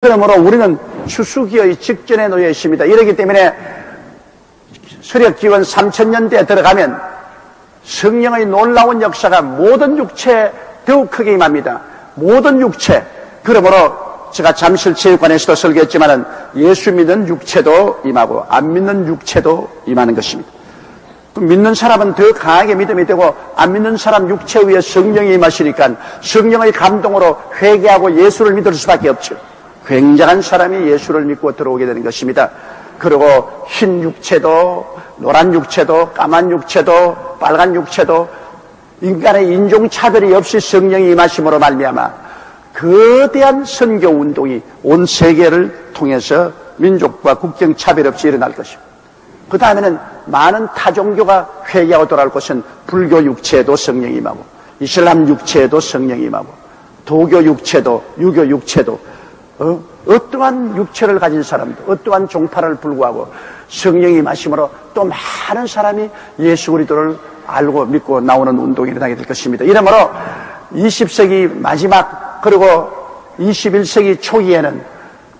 그러므로 우리는 추수기의 직전에 놓여 있습니다. 이렇기 때문에 서력기원 3000년대에 들어가면 성령의 놀라운 역사가 모든 육체에 더욱 크게 임합니다. 모든 육체. 그러므로 제가 잠실체육관에서도 설교했지만은 예수 믿는 육체도 임하고 안 믿는 육체도 임하는 것입니다. 믿는 사람은 더 강하게 믿음이 되고 안 믿는 사람 육체 위에 성령이 임하시니까 성령의 감동으로 회개하고 예수를 믿을 수밖에 없죠. 굉장한 사람이 예수를 믿고 들어오게 되는 것입니다. 그리고 흰 육체도 노란 육체도 까만 육체도 빨간 육체도 인간의 인종차별이 없이 성령이 임하심으로 말미암아 거대한 선교운동이 온 세계를 통해서 민족과 국경 차별 없이 일어날 것입니다. 그 다음에는 많은 타종교가 회개하고 돌아올 것은 불교 육체에도 성령이 임하고 이슬람 육체에도 성령이 임하고 도교 육체도 유교 육체도 어떠한 육체를 가진 사람도 어떠한 종파를 불구하고 성령이 임하심으로 또 많은 사람이 예수 그리스도를 알고 믿고 나오는 운동이 일어나게 될 것입니다. 이러므로 20세기 마지막 그리고 21세기 초기에는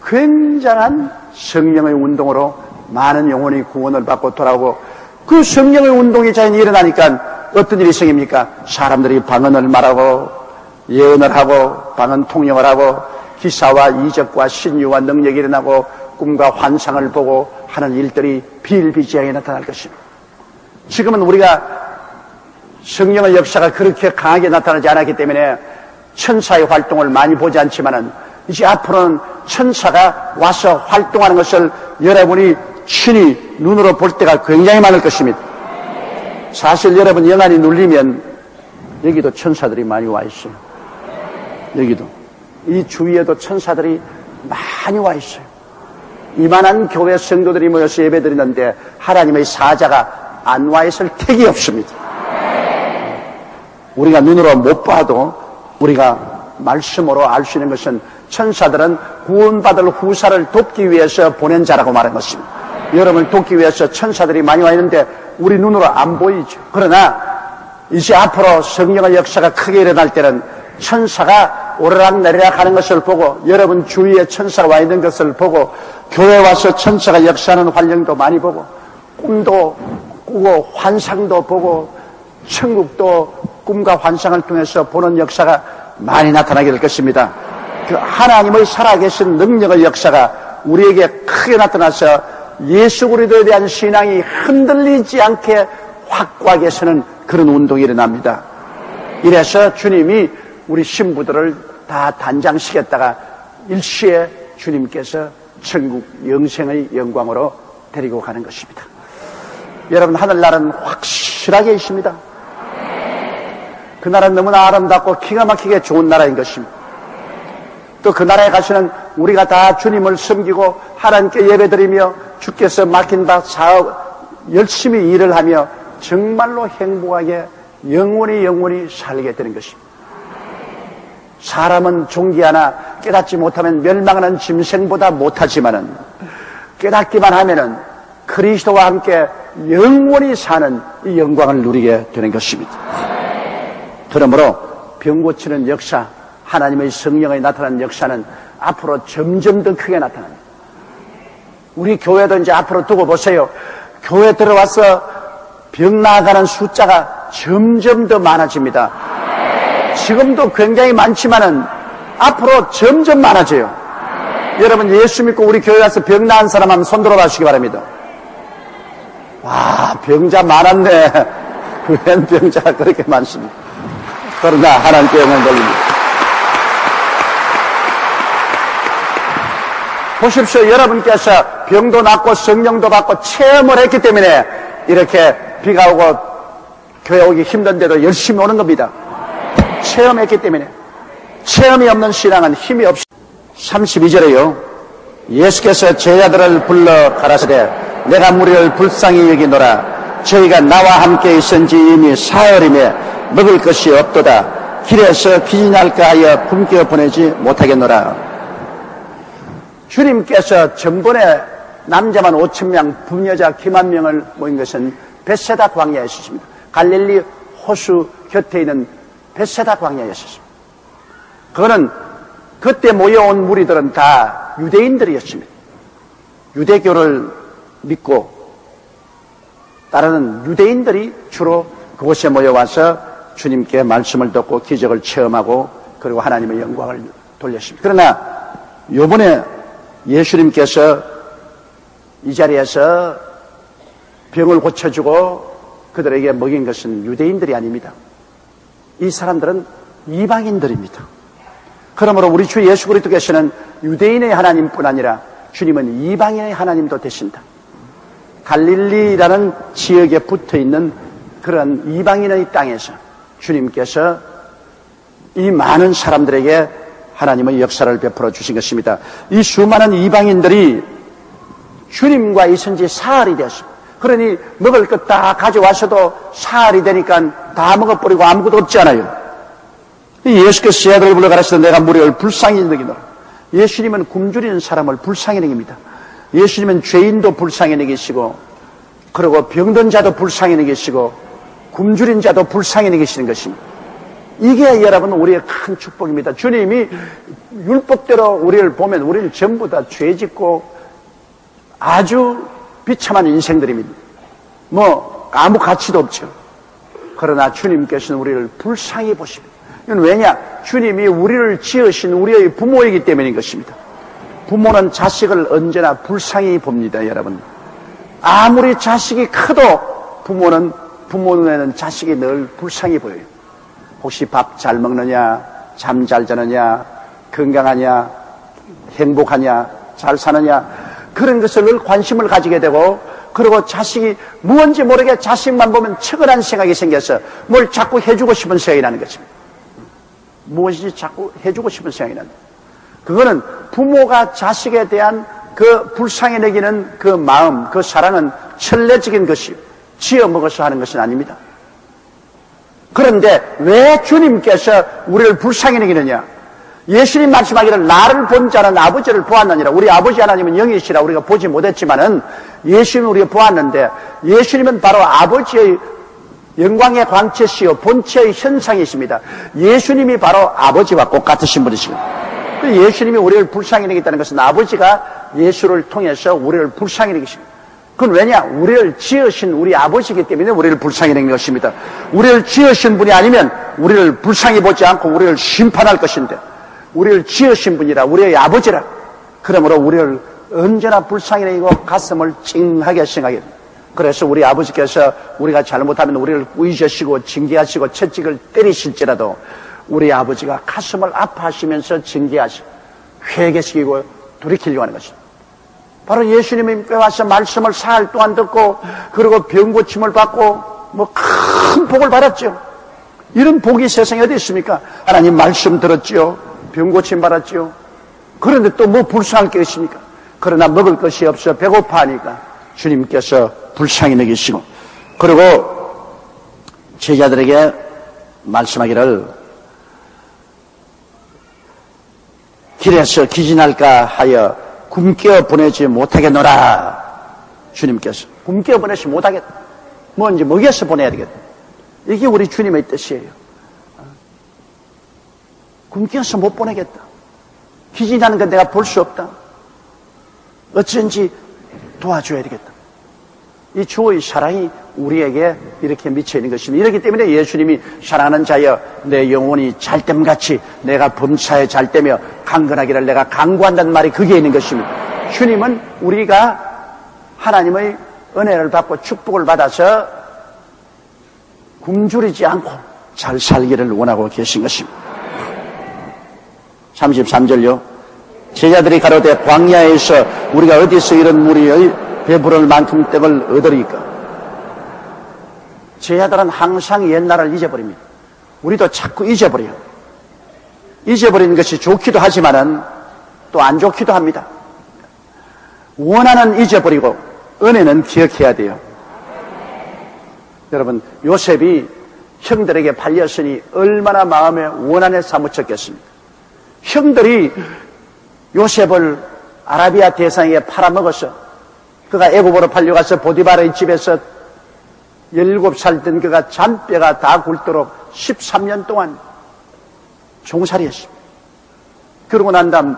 굉장한 성령의 운동으로 많은 영혼이 구원을 받고 돌아오고 그 성령의 운동이 자연히 일어나니까 어떤 일이 생깁니까? 사람들이 방언을 말하고 예언을 하고 방언 통역을 하고 기사와 이적과 신유와 능력이 일어나고 꿈과 환상을 보고 하는 일들이 비일비재하게 나타날 것입니다. 지금은 우리가 성령의 역사가 그렇게 강하게 나타나지 않았기 때문에 천사의 활동을 많이 보지 않지만은 이제 앞으로는 천사가 와서 활동하는 것을 여러분이 친히 눈으로 볼 때가 굉장히 많을 것입니다. 사실 여러분 영안이 눌리면 여기도 천사들이 많이 와 있어요. 여기도. 이 주위에도 천사들이 많이 와 있어요. 이만한 교회 성도들이 모여서 예배드리는데 하나님의 사자가 안 와 있을 택이 없습니다. 우리가 눈으로 못 봐도 우리가 말씀으로 알 수 있는 것은 천사들은 구원받을 후사를 돕기 위해서 보낸 자라고 말한 것입니다. 여러분을 돕기 위해서 천사들이 많이 와 있는데 우리 눈으로 안 보이죠. 그러나 이제 앞으로 성령의 역사가 크게 일어날 때는 천사가 오르락내리락 하는 것을 보고 여러분 주위에 천사가 와 있는 것을 보고 교회 와서 천사가 역사하는 환영도 많이 보고 꿈도 꾸고 환상도 보고 천국도 꿈과 환상을 통해서 보는 역사가 많이 나타나게 될 것입니다. 그 하나님의 살아계신 능력의 역사가 우리에게 크게 나타나서 예수 그리스도에 대한 신앙이 흔들리지 않게 확고하게 서는 그런 운동이 일어납니다. 이래서 주님이 우리 신부들을 다 단장시켰다가 일시에 주님께서 천국 영생의 영광으로 데리고 가는 것입니다. 여러분 하늘나라는 확실하게 있습니다. 그 나라는 너무나 아름답고 기가 막히게 좋은 나라인 것입니다. 또 그 나라에 가서는 우리가 다 주님을 섬기고 하나님께 예배드리며 주께서 맡긴 바 사업 열심히 일을 하며 정말로 행복하게 영원히 살게 되는 것입니다. 사람은 존귀하나 깨닫지 못하면 멸망하는 짐승보다 못하지만은 깨닫기만 하면은 그리스도와 함께 영원히 사는 이 영광을 누리게 되는 것입니다. 그러므로 병 고치는 역사, 하나님의 성령이 나타나는 역사는 앞으로 점점 더 크게 나타납니다. 우리 교회도 이제 앞으로 두고 보세요. 교회 들어와서 병 나아가는 숫자가 점점 더 많아집니다. 지금도 굉장히 많지만은 앞으로 점점 많아져요. 여러분 예수 믿고 우리 교회 가서 병 나은 사람 한번 손 들어봐 주시기 바랍니다. 와, 병자 많았네. 웬 병자가 그렇게 많습니다. 그러나 하나님께 영광 돌립니다. 보십시오. 여러분께서 병도 낫고 성령도 받고 체험을 했기 때문에 이렇게 비가 오고 교회 오기 힘든데도 열심히 오는 겁니다. 체험했기 때문에. 체험이 없는 신앙은 힘이 없습니다. 32절에요. 예수께서 제자들을 불러 가라사대 내가 무리를 불쌍히 여기노라. 저희가 나와 함께 있은지 이미 사흘이며 먹을 것이 없도다. 길에서 기진이 날까 하여 굶겨 보내지 못하겠노라. 주님께서 전번에 남자만 5,000명, 부녀자 기만 명을 모인 것은 벳세다 광야에 있었습니다. 갈릴리 호수 곁에 있는 벳세다 광야에 있었습니다. 그거는 그때 모여온 무리들은 다 유대인들이었습니다. 유대교를 믿고 따르는 유대인들이 주로 그곳에 모여와서 주님께 말씀을 듣고 기적을 체험하고 그리고 하나님의 영광을 돌렸습니다. 그러나 이번에 예수님께서 이 자리에서 병을 고쳐주고 그들에게 먹인 것은 유대인들이 아닙니다. 이 사람들은 이방인들입니다. 그러므로 우리 주 예수 그리스도께서는 유대인의 하나님뿐 아니라 주님은 이방인의 하나님도 되신다. 갈릴리라는 지역에 붙어있는 그런 이방인의 땅에서 주님께서 이 많은 사람들에게 하나님의 역사를 베풀어 주신 것입니다. 이 수많은 이방인들이 주님과 있은 지 사흘이 됐습니다. 그러니 먹을 것 다 가져와서도 사흘이 되니까 다 먹어버리고 아무것도 없잖아요. 예수께서 제자들을 불러 가르치던 내가 무리를 불쌍히 여기노라. 예수님은 굶주리는 사람을 불쌍히 여깁니다. 예수님은 죄인도 불쌍히 여기시고 그리고 병든 자도 불쌍히 여기시고 굶주린 자도 불쌍히 여기시는 것입니다. 이게 여러분 우리의 큰 축복입니다. 주님이 율법대로 우리를 보면 우리는 전부 다 죄짓고 아주 비참한 인생들입니다. 아무 가치도 없죠. 그러나 주님께서는 우리를 불쌍히 보십니다. 이건 왜냐? 주님이 우리를 지으신 우리의 부모이기 때문인 것입니다. 부모는 자식을 언제나 불쌍히 봅니다, 여러분. 아무리 자식이 커도 부모 눈에는 자식이 늘 불쌍히 보여요. 혹시 밥 잘 먹느냐, 잠 잘 자느냐, 건강하냐, 행복하냐, 잘 사느냐, 그런 것을 늘 관심을 가지게 되고, 그리고 자식이 무언지 모르게 자식만 보면 척은한 생각이 생겨서 뭘 자꾸 해주고 싶은 생각이 나는 것입니다. 무엇인지 자꾸 해주고 싶은 생각이 납니다. 그거는 부모가 자식에 대한 그 불쌍히 여기는 그 마음, 그 사랑은 천례적인 것이요, 지어 먹어서 하는 것은 아닙니다. 그런데 왜 주님께서 우리를 불쌍히 여기느냐? 예수님 말씀하기를 나를 본 자는 아버지를 보았느니라. 우리 아버지 하나님은 영이시라 우리가 보지 못했지만은 예수님은 우리가 보았는데, 예수님은 바로 아버지의 영광의 광채시요 본체의 현상이십니다. 예수님이 바로 아버지와 똑같으신 분이십니다. 예수님이 우리를 불쌍히 여기겠다는 것은 아버지가 예수를 통해서 우리를 불쌍히 여기십니다. 그건 왜냐? 우리를 지으신 우리 아버지이기 때문에 우리를 불쌍히 여기는 것입니다. 우리를 지으신 분이 아니면 우리를 불쌍히 보지 않고 우리를 심판할 것인데, 우리를 지으신 분이라 우리의 아버지라. 그러므로 우리를 언제나 불쌍히 여기고 가슴을 찡하게 생각해야 됩니다. 그래서 우리 아버지께서 우리가 잘못하면 우리를 꾸이셔시고 징계하시고 채찍을 때리실지라도 우리 아버지가 가슴을 아파하시면서 징계하시고 회개시키고 돌이키려고 하는 것입니다. 바로 예수님이 와서 말씀을 사흘 동안 듣고 그리고 병고침을 받고 큰 복을 받았죠. 이런 복이 세상에 어디 있습니까? 하나님 말씀 들었지요, 병고침 받았지요. 그런데 또 뭐 불쌍할 게 있습니까? 그러나 먹을 것이 없어 배고파하니까 주님께서 불쌍히 여기시고, 그리고 제자들에게 말씀하기를 길에서 기진할까 하여 굶겨 보내지 못하겠노라. 주님께서 굶겨 보내지 못하겠다. 뭔지 먹여서 보내야 되겠다. 이게 우리 주님의 뜻이에요. 굶겨서 못 보내겠다. 기진하는 건 내가 볼 수 없다. 어쩐지 도와줘야 되겠다. 이 주의 사랑이 우리에게 이렇게 미쳐있는 것입니다. 이렇기 때문에 예수님이 사랑하는 자여 내 영혼이 잘됨같이 내가 범사에 잘되며 강건하기를 내가 강구한다는 말이 그게 있는 것입니다. 주님은 우리가 하나님의 은혜를 받고 축복을 받아서 굶주리지 않고 잘 살기를 원하고 계신 것입니다. 33절요. 제자들이 가로되 광야에서 우리가 어디서 이런 무리의 배부를 만큼 떡을 얻으리까? 제자들은 항상 옛날을 잊어버립니다. 우리도 자꾸 잊어버려요. 잊어버리는 것이 좋기도 하지만은 또 안 좋기도 합니다. 원하는 잊어버리고 은혜는 기억해야 돼요. 여러분, 요셉이 형들에게 팔렸으니 얼마나 마음에 원한에 사무쳤겠습니까? 형들이 요셉을 아라비아 대상에게 팔아먹어서 그가 애굽으로 팔려가서 보디바르의 집에서 17살 된 그가 잔뼈가 다 굵도록 13년 동안 종살이했습니다. 그러고 난 다음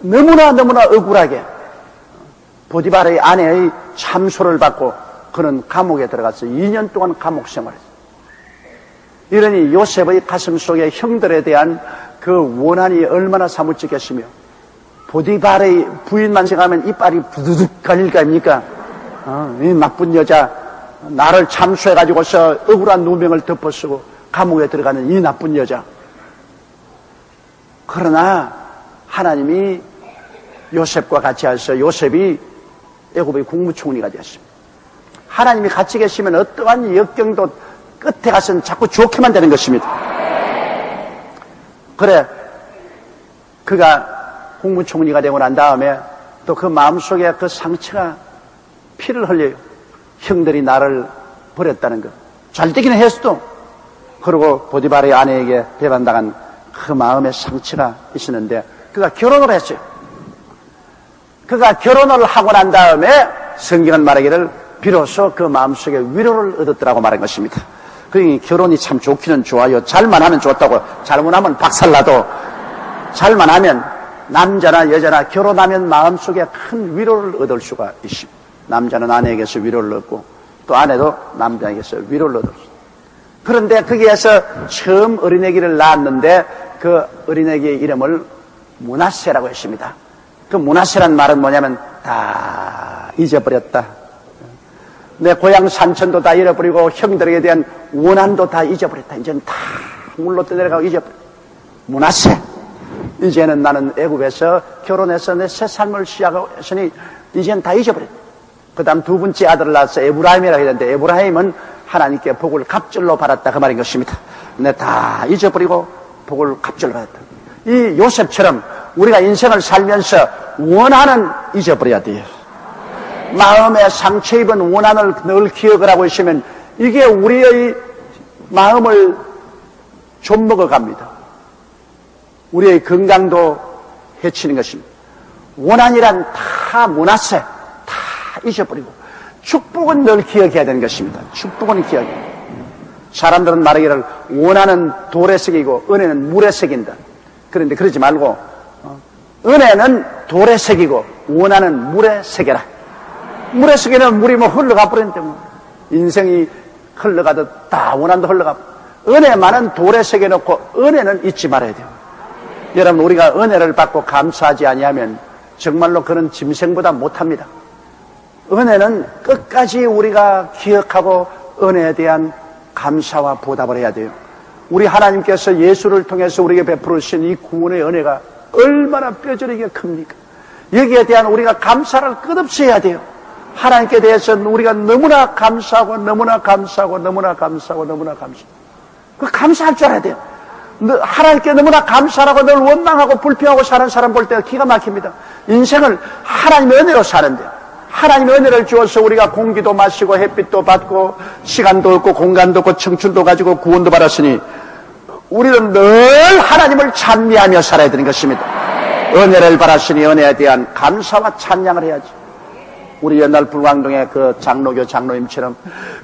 너무나 억울하게 보디발의 아내의 참소를 받고 그는 감옥에 들어가서 2년 동안 감옥 생활했어요. 이러니 요셉의 가슴 속에 형들에 대한 그 원한이 얼마나 사무치겠으며, 보디발의 부인만 생각하면 이빨이 부두둑 갈릴 거 아닙니까? 이 나쁜 여자, 나를 참소해가지고서 억울한 누명을 덮어쓰고 감옥에 들어가는 이 나쁜 여자. 그러나 하나님이 요셉과 같이 하셔서 요셉이 애굽의 국무총리가 되었습니다. 하나님이 같이 계시면 어떠한 역경도 끝에 가서는 자꾸 좋게만 되는 것입니다. 그래, 그가 국무총리가 되고 난 다음에 또 그 마음속에 그 상처가 피를 흘려요. 형들이 나를 버렸다는 것. 잘 되기는 했어도. 그리고 보디발의 아내에게 배반당한 그 마음의 상처가 있었는데 그가 결혼을 했어요. 그가 결혼을 하고 난 다음에 성경은 말하기를 비로소 그 마음속에 위로를 얻었더라고 말한 것입니다. 그러니 결혼이 참 좋기는 좋아요. 잘만 하면 좋다고. 잘못하면 박살나도, 잘만 하면 남자나 여자나 결혼하면 마음속에 큰 위로를 얻을 수가 있습니다. 남자는 아내에게서 위로를 얻고 또 아내도 남자에게서 위로를 얻을 수 있습니다. 그런데 거기에서 처음 어린애기를 낳았는데 그 어린애기의 이름을 므낫세라고 했습니다. 그 므낫세란 말은 뭐냐면 다 잊어버렸다. 내 고향 산천도 다 잃어버리고 형들에게 대한 원한도 다 잊어버렸다. 이제는 다 물로 떠내려가고 잊어버렸다. 므낫세. 이제는 나는 애굽에서 결혼해서 내 새 삶을 시작했으니 이제는 다 잊어버렸다. 그 다음 두 번째 아들을 낳아서 에브라임이라고 했는데 에브라임은 하나님께 복을 갑절로 받았다 그 말인 것입니다. 내 다 잊어버리고 복을 갑절로 받았다. 이 요셉처럼 우리가 인생을 살면서 원한은 잊어버려야 돼요. 마음에 상처 입은 원한을 늘 기억을 하고 있으면 이게 우리의 마음을 좀 먹어갑니다. 우리의 건강도 해치는 것입니다. 원한이란 다 므낫세, 다 잊어버리고 축복은 늘 기억해야 되는 것입니다. 축복은 기억해야 돼요. 사람들은 말하기를 원한은 돌의 색이고 은혜는 물의 색인다. 그런데 그러지 말고 은혜는 돌의 색이고 원한은 물의 색이라. 물의 색에는 물이 뭐 흘러가 버렸는데 뭐 인생이 흘러가듯 다 원한도 흘러가. 은혜만은 돌의 색에 놓고 은혜는 잊지 말아야 돼요. 여러분, 우리가 은혜를 받고 감사하지 아니하면 정말로 그는 짐승보다 못합니다. 은혜는 끝까지 우리가 기억하고 은혜에 대한 감사와 보답을 해야 돼요. 우리 하나님께서 예수를 통해서 우리에게 베풀으신 이 구원의 은혜가 얼마나 뼈저리게 큽니까? 여기에 대한 우리가 감사를 끝없이 해야 돼요. 하나님께 대해서는 우리가 너무나 감사하고 너무나 감사하고 너무나 감사하고 너무나 감사하고 그 감사할 줄 알아야 돼요. 하나님께 너무나 감사하고 늘 원망하고 불평하고 사는 사람 볼 때가 기가 막힙니다. 인생을 하나님의 은혜로 사는데 하나님의 은혜를 주어서 우리가 공기도 마시고 햇빛도 받고 시간도 없고 공간도 없고 청춘도 가지고 구원도 받았으니 우리는 늘 하나님을 찬미하며 살아야 되는 것입니다. 은혜를 받았으니 은혜에 대한 감사와 찬양을 해야지. 우리 옛날 불광동의 그 장로교 장로님처럼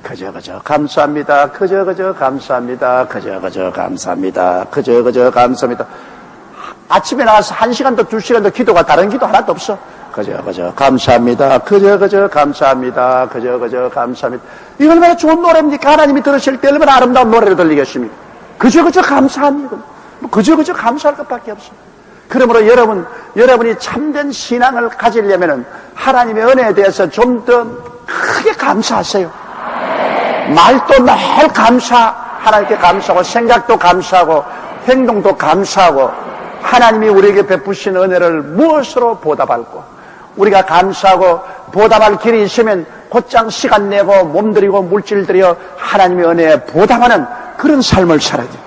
그저 감사합니다. 그저 감사합니다. 그저 감사합니다. 그저 감사합니다. 아침에 나가서 1시간도 2시간도 기도가 다른 기도 하나도 없어. 그저 감사합니다. 그저 감사합니다. 그저 감사합니다. 이 얼마나 좋은 노래입니까? 하나님이 들으실 때 얼마나 아름다운 노래를 들리겠습니까? 그저 감사합니다. 그저 감사할 것밖에 없어요. 그러므로 여러분이 참된 신앙을 가지려면은 하나님의 은혜에 대해서 좀 더 크게 감사하세요. 말도 늘 하나님께 감사하고 생각도 감사하고 행동도 감사하고 하나님이 우리에게 베푸신 은혜를 무엇으로 보답할고 우리가 감사하고 보답할 길이 있으면 곧장 시간 내고 몸들이고 물질 들여 하나님의 은혜에 보답하는 그런 삶을 살아야 돼요.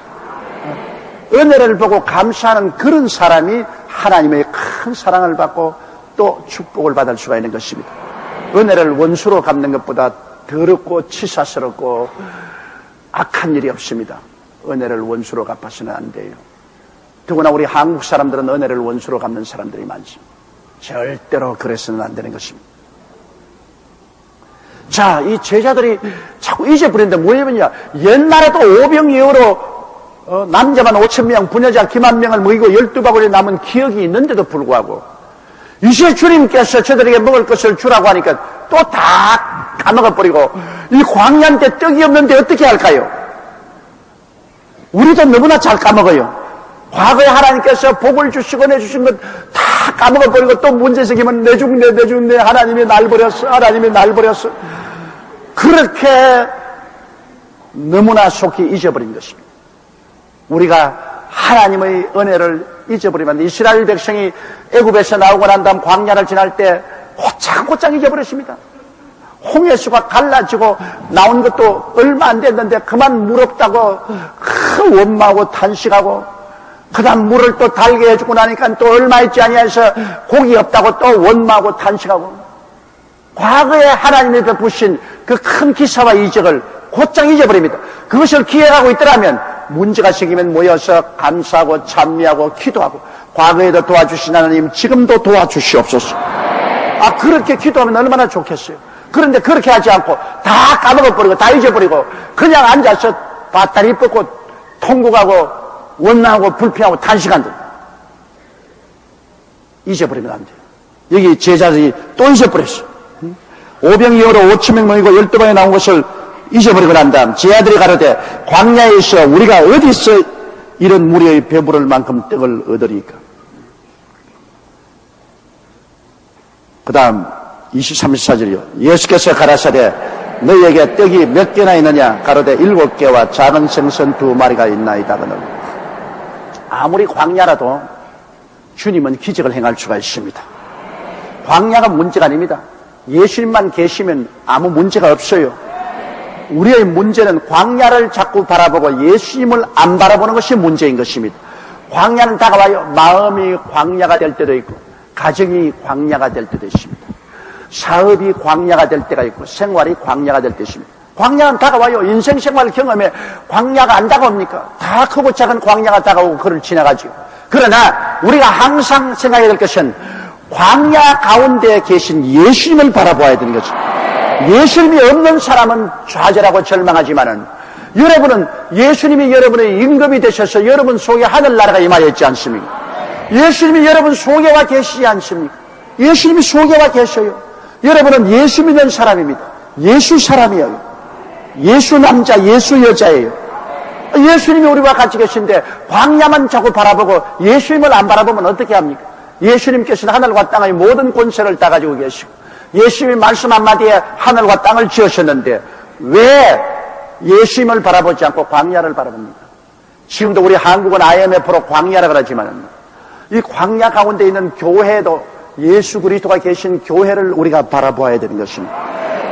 은혜를 보고 감사하는 그런 사람이 하나님의 큰 사랑을 받고 또 축복을 받을 수가 있는 것입니다. 은혜를 원수로 갚는 것보다 더럽고 치사스럽고 악한 일이 없습니다. 은혜를 원수로 갚아서는 안 돼요. 더구나 우리 한국 사람들은 은혜를 원수로 갚는 사람들이 많습니다. 절대로 그래서는 안 되는 것입니다. 자, 이 제자들이 자꾸 잊어버리는데 뭐냐면요, 옛날에도 오병이어로 남자만 5,000명, 부녀자 기만 명을 먹이고 12바구니 남은 기억이 있는데도 불구하고 이제 주님께서 저들에게 먹을 것을 주라고 하니까 또 다 까먹어버리고 이 광야인데 떡이 없는데 어떻게 할까요? 우리도 너무나 잘 까먹어요. 과거에 하나님께서 복을 주시고 내주신 것 다 까먹어버리고 또 문제 생기면 내 죽네 하나님이 날 버렸어, 하나님이 날 버렸어. 그렇게 너무나 속히 잊어버린 것입니다. 우리가 하나님의 은혜를 잊어버리면 이스라엘 백성이 애굽에서 나오고 난 다음 광야를 지날 때 곧장 잊어버렸습니다. 홍해수가 갈라지고 나온 것도 얼마 안 됐는데 그만 물 없다고 원망하고 탄식하고 그 다음 물을 또 달게 해주고 나니까 또 얼마 있지 아니해서 고기 없다고 또 원망하고 탄식하고 과거에 하나님이 베푸신 그 큰 기사와 이적을 곧장 잊어버립니다. 그것을 기억하고 있더라면 문제가 생기면 모여서 감사하고 찬미하고 기도하고 과거에도 도와주신 하나님 지금도 도와주시옵소서. 그렇게 기도하면 얼마나 좋겠어요. 그런데 그렇게 하지 않고 다 까먹어버리고 다 잊어버리고 그냥 앉아서 밭다리 뻗고 통곡하고 원망하고 불평하고 탄식한다. 잊어버리면 안 돼요. 여기 제자들이 또 잊어버렸어. 오병이어로 5,000명 모이고 12방에 나온 것을 잊어버리고 난 다음 제 아들이 가로되 광야에서 우리가 어디서 이런 무리의 배부를 만큼 떡을 얻으리까. 그 다음 23절이요. 예수께서 가라사대 너희에게 떡이 몇 개나 있느냐. 가로되 7개와 작은 생선 2마리가 있나이다. 아무리 광야라도 주님은 기적을 행할 수가 있습니다. 광야가 문제가 아닙니다. 예수님만 계시면 아무 문제가 없어요. 우리의 문제는 광야를 자꾸 바라보고 예수님을 안 바라보는 것이 문제인 것입니다. 광야는 다가와요. 마음이 광야가 될 때도 있고 가정이 광야가 될 때도 있습니다. 사업이 광야가 될 때가 있고 생활이 광야가 될 때 있습니다. 광야는 다가와요. 인생 생활 경험에 광야가 안 다가옵니까? 다 크고 작은 광야가 다가오고 그를 지나가죠. 그러나 우리가 항상 생각해야 될 것은 광야 가운데 계신 예수님을 바라보아야 되는 거죠. 예수님이 없는 사람은 좌절하고 절망하지만은 여러분은 예수님이 여러분의 임금이 되셔서 여러분 속에 하늘나라가 임하였지 않습니까? 예수님이 여러분 속에 와 계시지 않습니까? 예수님이 속에 와 계셔요. 여러분은 예수 믿는 사람입니다. 예수 사람이에요. 예수 남자, 예수 여자예요. 예수님이 우리와 같이 계신데 광야만 자꾸 바라보고 예수님을 안 바라보면 어떻게 합니까? 예수님께서는 하늘과 땅의 모든 권세를 다 가지고 계시고 예수님이 말씀 한마디에 하늘과 땅을 지으셨는데 왜 예수님을 바라보지 않고 광야를 바라봅니까? 지금도 우리 한국은 IMF로 광야라 그러지만 이 광야 가운데 있는 교회도 예수 그리스도가 계신 교회를 우리가 바라보아야 되는 것입니다.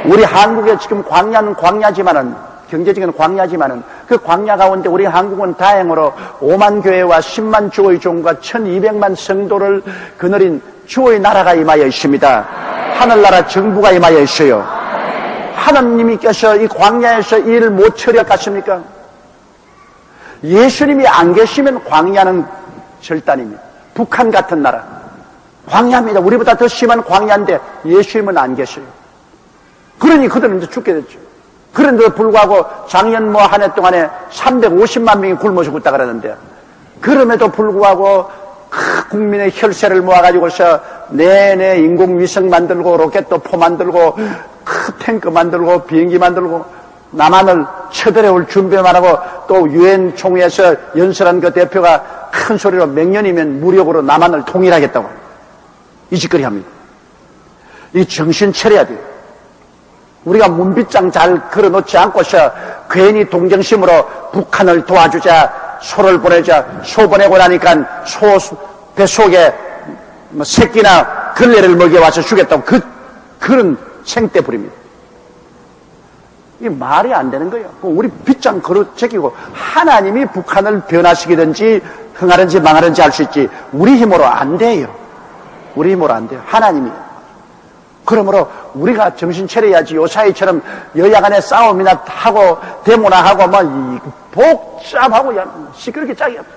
우리 한국에 지금 광야는 광야지만은 경제적인 광야지만은 그 광야 가운데 우리 한국은 다행으로 5만 교회와 10만 주의 종과 1200만 성도를 거느린 주의 나라가 임하여 있습니다. 하늘나라 정부가 임하여 있어요. 하나님께서 이 광야에서 일을 못 처리하겠습니까? 예수님이 안 계시면 광야는 절단입니다. 북한 같은 나라 광야입니다. 우리보다 더 심한 광야인데 예수님은 안 계셔요. 그러니 그들은 이제 죽게 됐죠. 그런데도 불구하고 작년 한 해 동안에 350만 명이 굶어 죽었다 그러는데 그럼에도 불구하고 국민의 혈세를 모아가지고서 내내 인공위성 만들고 로켓도 포 만들고 탱크 만들고 비행기 만들고 남한을 쳐들어올 준비만 하고 또 유엔 총회에서 연설한 그 대표가 큰 소리로 몇 년이면 무력으로 남한을 통일하겠다고 이 짓거리 합니다. 이 정신 차려야 돼요. 우리가 문빗장 잘 걸어놓지 않고서 괜히 동정심으로 북한을 도와주자, 소를 보내자, 소 보내고 나니까 소 뱃속에 새끼나 걸레를 먹여와서 주겠다고 그런 생떼 부립니다. 이게 말이 안 되는 거예요. 우리 빗장 걸어 제끼고 하나님이 북한을 변화시키든지 흥하든지 망하든지 할 수 있지 우리 힘으로 안 돼요. 우리 힘으로 안 돼요. 하나님이에요. 그러므로 우리가 정신 차려야지. 요사이처럼 여야 간에 싸움이나 하고 데모나 하고 막 복잡하고 시끄럽게 짝이 없어요.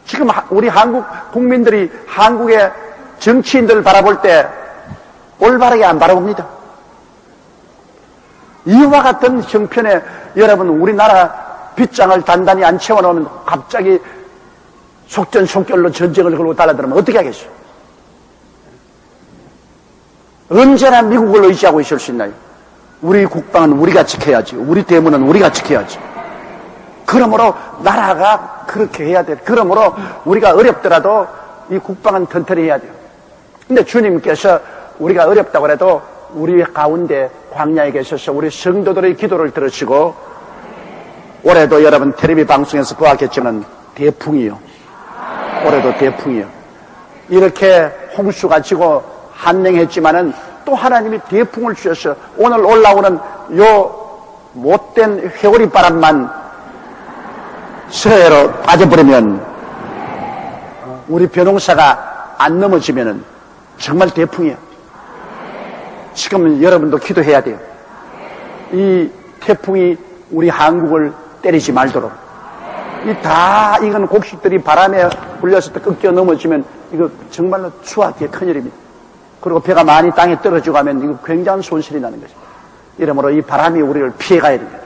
지금 우리 한국 국민들이 한국의 정치인들을 바라볼 때 올바르게 안 바라봅니다. 이와 같은 형편에 여러분 우리나라 빗장을 단단히 안 채워놓으면 갑자기 속전속결로 전쟁을 걸고 달라들면 어떻게 하겠어요? 언제나 미국을 의지하고 있을 수 있나요? 우리 국방은 우리가 지켜야지. 우리 대문은 우리가 지켜야지. 그러므로 나라가 그렇게 해야 돼. 그러므로 우리가 어렵더라도 이 국방은 튼튼히 해야 돼요. 근데 주님께서 우리가 어렵다고 해도 우리 가운데 광야에 계셔서 우리 성도들의 기도를 들으시고, 올해도 여러분 텔레비 방송에서 보았겠지만 대풍이요. 올해도 대풍이요. 이렇게 홍수가 지고 한랭했지만은 또 하나님이 대풍을 주셔서 오늘 올라오는 요 못된 회오리 바람만 서해로 빠져버리면, 우리 벼농사가 안 넘어지면은 정말 대풍이에요. 지금은 여러분도 기도해야 돼요. 이 태풍이 우리 한국을 때리지 말도록. 이건 곡식들이 바람에 불려서 꺾여 넘어지면 이거 정말로 추하기에 큰일입니다. 그리고 배가 많이 땅에 떨어지고 하면 이거 굉장한 손실이 나는 것입니다. 이러므로 이 바람이 우리를 피해가야 됩니다.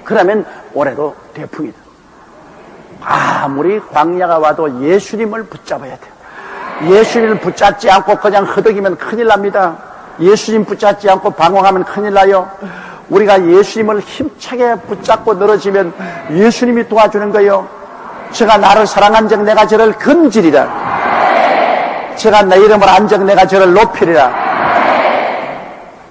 그러면 올해도 대풍이다. 아무리 광야가 와도 예수님을 붙잡아야 돼요. 예수님을 붙잡지 않고 그냥 허덕이면 큰일 납니다. 예수님 붙잡지 않고 방황하면 큰일 나요. 우리가 예수님을 힘차게 붙잡고 늘어지면 예수님이 도와주는 거예요. 제가 나를 사랑한 적 내가 저를 건지리라. 제가 내 이름을 안 적 내가 저를 높이리라.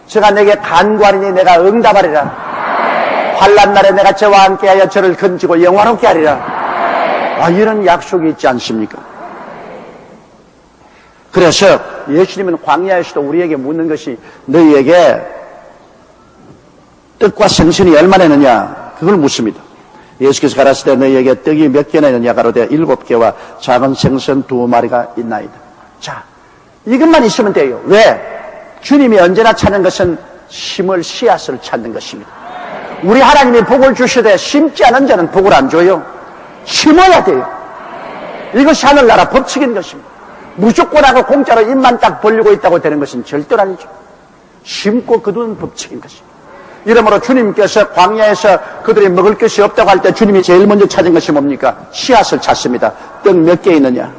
제가 내게 간구하리니 내가 응답하리라. 환난 날에 내가 저와 함께하여 저를 건지고 영화롭게 하리라. 이런 약속이 있지 않습니까? 그래서 예수님은 광야에서도 우리에게 묻는 것이, 너희에게 떡과 생선이 얼마나 있느냐, 그걸 묻습니다. 예수께서 가라사대 때 너희에게 떡이 몇 개나 있느냐 가로되 7개와 작은 생선 2마리가 있나이다. 자, 이것만 있으면 돼요. 왜? 주님이 언제나 찾는 것은 심을 씨앗을 찾는 것입니다. 우리 하나님이 복을 주시되 심지 않은 자는 복을 안 줘요. 심어야 돼요. 이것이 하늘나라 법칙인 것입니다. 무조건 하고 공짜로 입만 딱 벌리고 있다고 되는 것은 절대로 아니죠. 심고 거두는 법칙인 것입니다. 이러므로 주님께서 광야에서 그들이 먹을 것이 없다고 할 때 주님이 제일 먼저 찾은 것이 뭡니까? 씨앗을 찾습니다. 떡 몇 개 있느냐?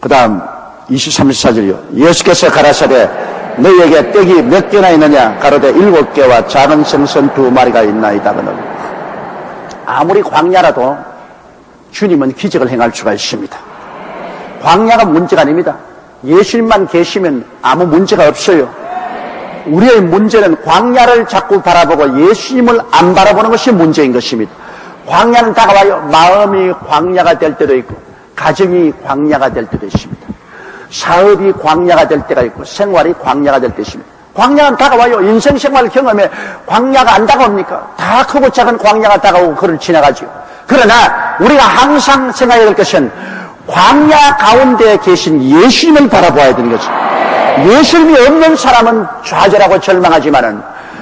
그 다음 23절이요. 예수께서 가라사대 너희에게 떡이 몇 개나 있느냐 가로되 7개와 작은 생선 2마리가 있나이다. 아무리 광야라도 주님은 기적을 행할 수가 있습니다. 광야가 문제가 아닙니다. 예수님만 계시면 아무 문제가 없어요. 우리의 문제는 광야를 자꾸 바라보고 예수님을 안 바라보는 것이 문제인 것입니다. 광야는 다가와요. 마음이 광야가 될 때도 있고, 가정이 광야가 될 때도 있습니다. 사업이 광야가 될 때가 있고, 생활이 광야가 될 때 있습니다. 광야는 다가와요. 인생생활 경험에 광야가 안 다가옵니까? 다 크고 작은 광야가 다가오고 그를 지나가죠. 그러나 우리가 항상 생각해야 될 것은 광야 가운데 계신 예수님을 바라봐야 되는 거죠. 예수님이 없는 사람은 좌절하고 절망하지만은,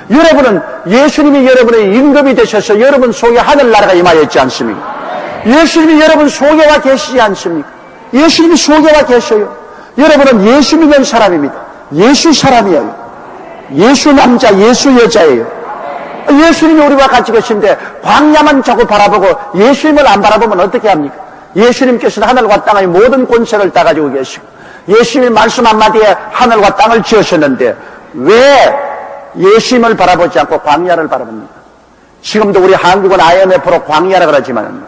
여러분은 예수님이 여러분의 임금이 되셔서 여러분 속에 하늘나라가 임하여 있지 않습니까? 예수님이 여러분 속에 와 계시지 않습니까? 예수님이 속에 와 계셔요. 여러분은 예수 믿는 사람입니다. 예수 사람이에요. 예수 남자, 예수 여자예요. 예수님이 우리와 같이 계신데 광야만 자꾸 바라보고 예수님을 안 바라보면 어떻게 합니까? 예수님께서는 하늘과 땅의 모든 권세를 따가지고 계시고, 예수님의 말씀 한마디에 하늘과 땅을 지으셨는데 왜 예수님을 바라보지 않고 광야를 바라봅니다. 지금도 우리 한국은 IMF로 광야라 그러지만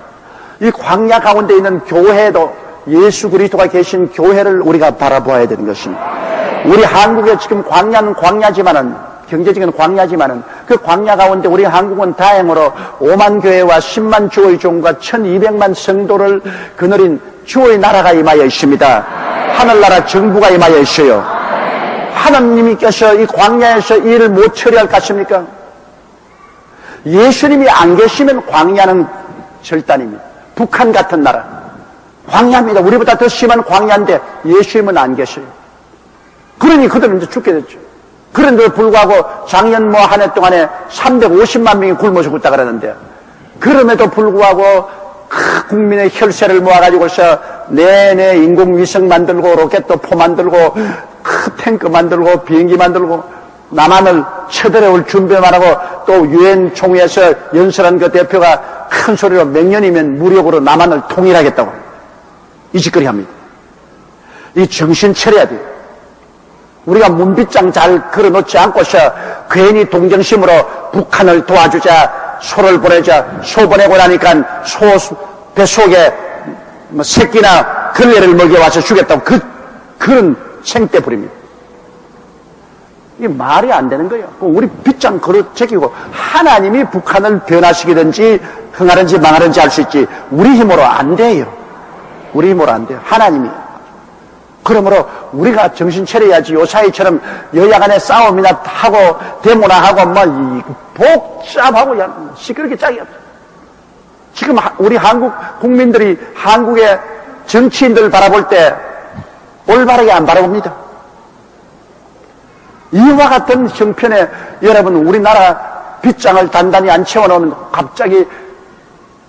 이 광야 가운데 있는 교회도 예수 그리스도가 계신 교회를 우리가 바라보아야 되는 것입니다. 우리 한국에 지금 광야는 광야지만은, 경제적인 광야지만은 그 광야 가운데 우리 한국은 다행으로 5만 교회와 10만 주의 종과 1200만 성도를 거느린 주의 나라가 임하여 있습니다. 하늘나라 정부가 임하여 있어요. 하나님께서 이 광야에서 이 일을 못 처리할 것 같습니까? 예수님이 안 계시면 광야는 절단입니다. 북한 같은 나라 광야입니다. 우리보다 더 심한 광야인데 예수님은 안 계셔요. 그러니 그들은 이제 죽게 됐죠. 그런데도 불구하고 작년 뭐 한 해 동안에 350만 명이 굶어 죽었다 그러는데, 그럼에도 불구하고 국민의 혈세를 모아가지고서 내내 인공위성 만들고 로켓도 포 만들고 탱크 만들고 비행기 만들고 남한을 쳐들어올 준비만 하고, 또 유엔 총회에서 연설한 그 대표가 큰 소리로 몇 년이면 무력으로 남한을 통일하겠다고 이 짓거리 합니다. 이 정신 차려야 돼요. 우리가 문빗장 잘 걸어놓지 않고서 괜히 동정심으로 북한을 도와주자, 소를 보내자, 소 보내고 나니까 소 뱃속에 뭐 새끼나 걸레를 먹여와서 주겠다고 그런 생떼 부립니다. 이게 말이 안 되는 거예요. 우리 빗장 걸어제끼고 하나님이 북한을 변화시키든지 흥하든지 망하든지 할 수 있지 우리 힘으로 안 돼요. 우리 힘으로 안 돼요. 하나님이. 그러므로 우리가 정신 차려야지. 요사이처럼 여야 간에 싸움이나 하고 데모나 하고 뭐 복잡하고 시끄럽게 짝이 없어. 지금 우리 한국 국민들이 한국의 정치인들을 바라볼 때 올바르게 안 바라봅니다. 이와 같은 형편에 여러분 우리나라 빗장을 단단히 안 채워놓으면 갑자기